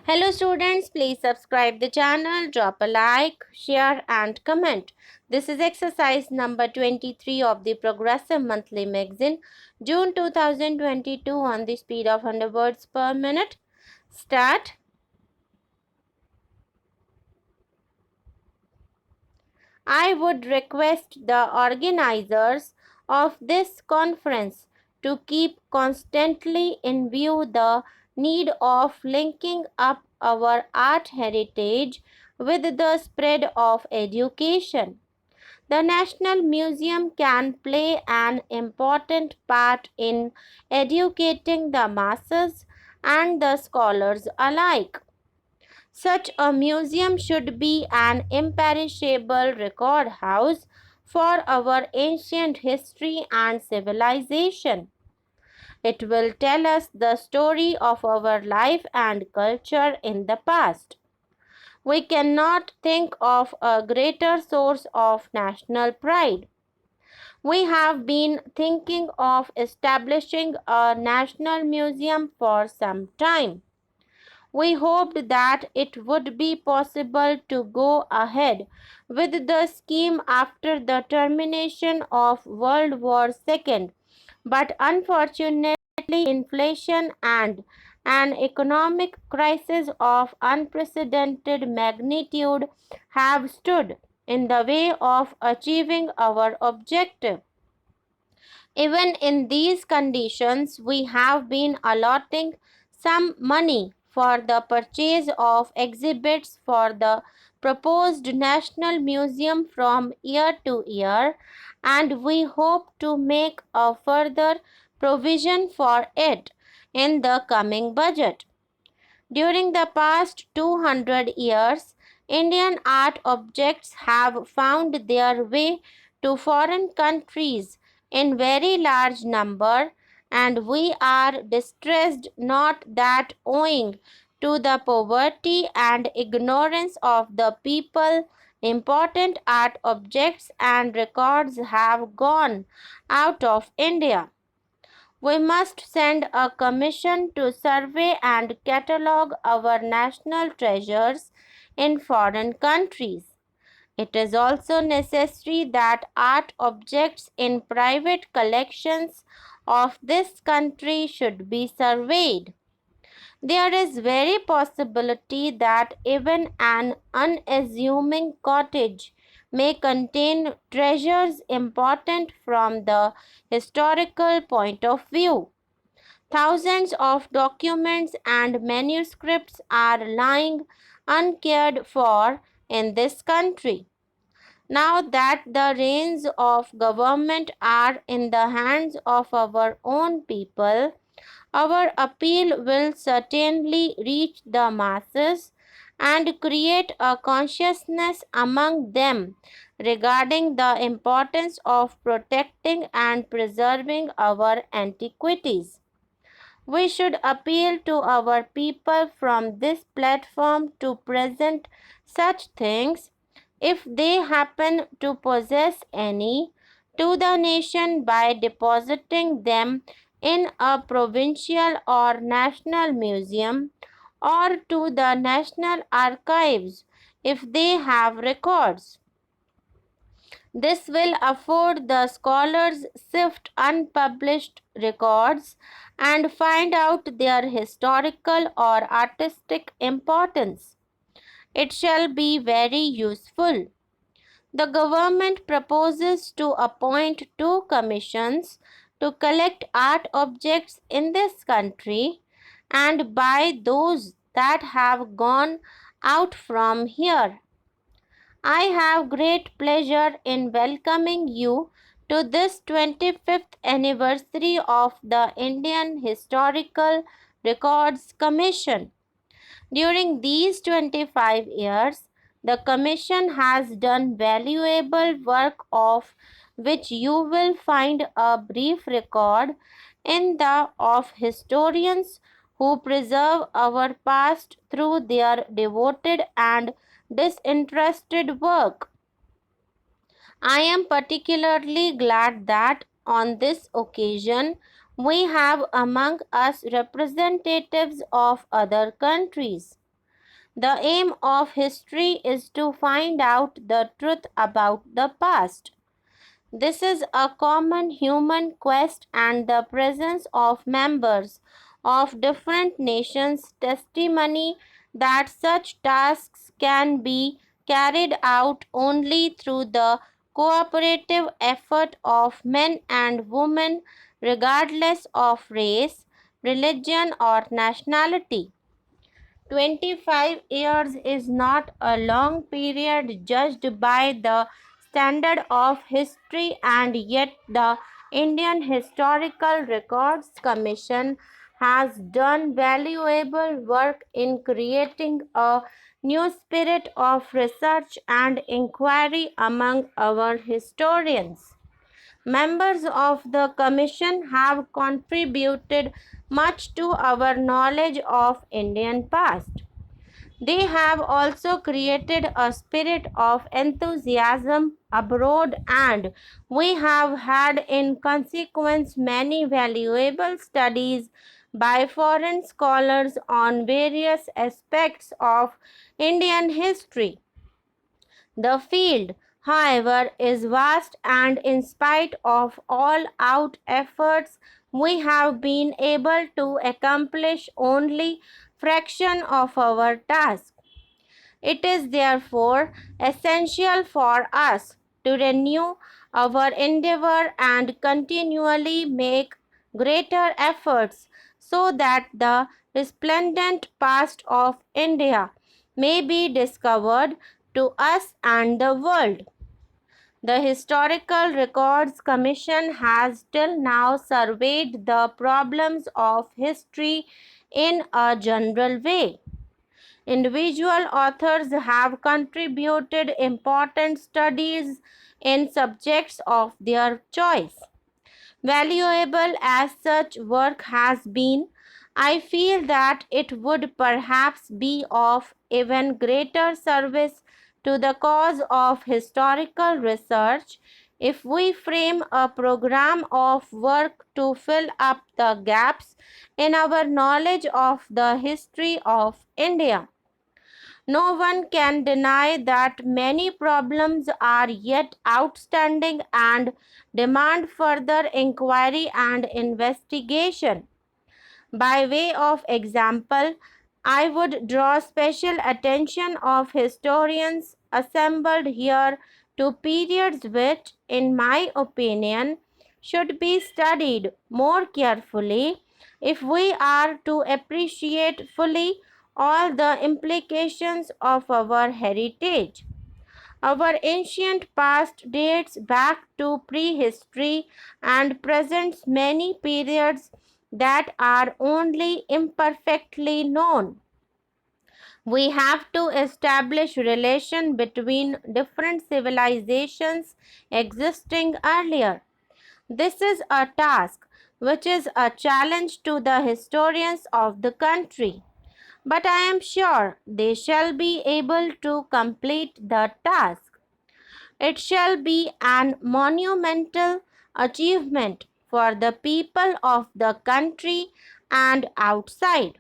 Hello students, please subscribe the channel, drop a like, share and comment. This is exercise number 23 of the Progressive Monthly Magazine, June 2022 on the speed of 100 words per minute. Start. I would request the organizers of this conference to keep constantly in view the need of linking up our art heritage with the spread of education. The National Museum can play an important part in educating the masses and the scholars alike. Such a museum should be an imperishable record house for our ancient history and civilization. It will tell us the story of our life and culture in the past. We cannot think of a greater source of national pride. We have been thinking of establishing a national museum for some time. We hoped that it would be possible to go ahead with the scheme after the termination of World War II, but unfortunately, inflation and an economic crisis of unprecedented magnitude have stood in the way of achieving our objective. Even in these conditions, we have been allotting some money for the purchase of exhibits for the proposed National Museum from year to year, and we hope to make a further provision for it in the coming budget. During the past 200 years, Indian art objects have found their way to foreign countries in very large number, and we are distressed not that owing to the poverty and ignorance of the people, important art objects and records have gone out of India. We must send a commission to survey and catalogue our national treasures in foreign countries. It is also necessary that art objects in private collections of this country should be surveyed. There is very possibility that even an unassuming cottage may contain treasures important from the historical point of view. Thousands of documents and manuscripts are lying uncared for in this country. Now that the reins of government are in the hands of our own people, our appeal will certainly reach the masses and create a consciousness among them regarding the importance of protecting and preserving our antiquities. We should appeal to our people from this platform to present such things, if they happen to possess any, to the nation by depositing them in a provincial or national museum, or to the national archives if they have records. This will afford the scholars sift unpublished records and find out their historical or artistic importance. It shall be very useful. The government proposes to appoint two commissions to collect art objects in this country and buy those that have gone out from here. I have great pleasure in welcoming you to this 25th anniversary of the Indian Historical Records Commission. During these 25 years, the Commission has done valuable work of which you will find a brief record in the of historians who preserve our past through their devoted and disinterested work. I am particularly glad that on this occasion we have among us representatives of other countries. The aim of history is to find out the truth about the past. This is a common human quest, and the presence of members of different nations testimony that such tasks can be carried out only through the cooperative effort of men and women, regardless of race, religion, or nationality. 25 years is not a long period judged by the standard of history, and yet the Indian Historical Records Commission has done valuable work in creating a new spirit of research and inquiry among our historians. Members of the Commission have contributed much to our knowledge of Indian past. They have also created a spirit of enthusiasm abroad, and we have had in consequence many valuable studies by foreign scholars on various aspects of Indian history. The field, however, is vast, and in spite of all out efforts, we have been able to accomplish only fraction of our task. It is therefore essential for us to renew our endeavor and continually make greater efforts so that the resplendent past of India may be discovered to us and the world. The Historical Records Commission has till now surveyed the problems of history in a general way. Individual authors have contributed important studies in subjects of their choice. Valuable as such work has been, I feel that it would perhaps be of even greater service to the cause of historical research if we frame a program of work to fill up the gaps in our knowledge of the history of India. No one can deny that many problems are yet outstanding and demand further inquiry and investigation. By way of example, I would draw special attention of historians assembled here to periods which, in my opinion, should be studied more carefully if we are to appreciate fully all the implications of our heritage. Our ancient past dates back to prehistory and presents many periods that are only imperfectly known. We have to establish relation between different civilizations existing earlier. This is a task which is a challenge to the historians of the country, but I am sure they shall be able to complete the task. It shall be an monumental achievement for the people of the country and outside.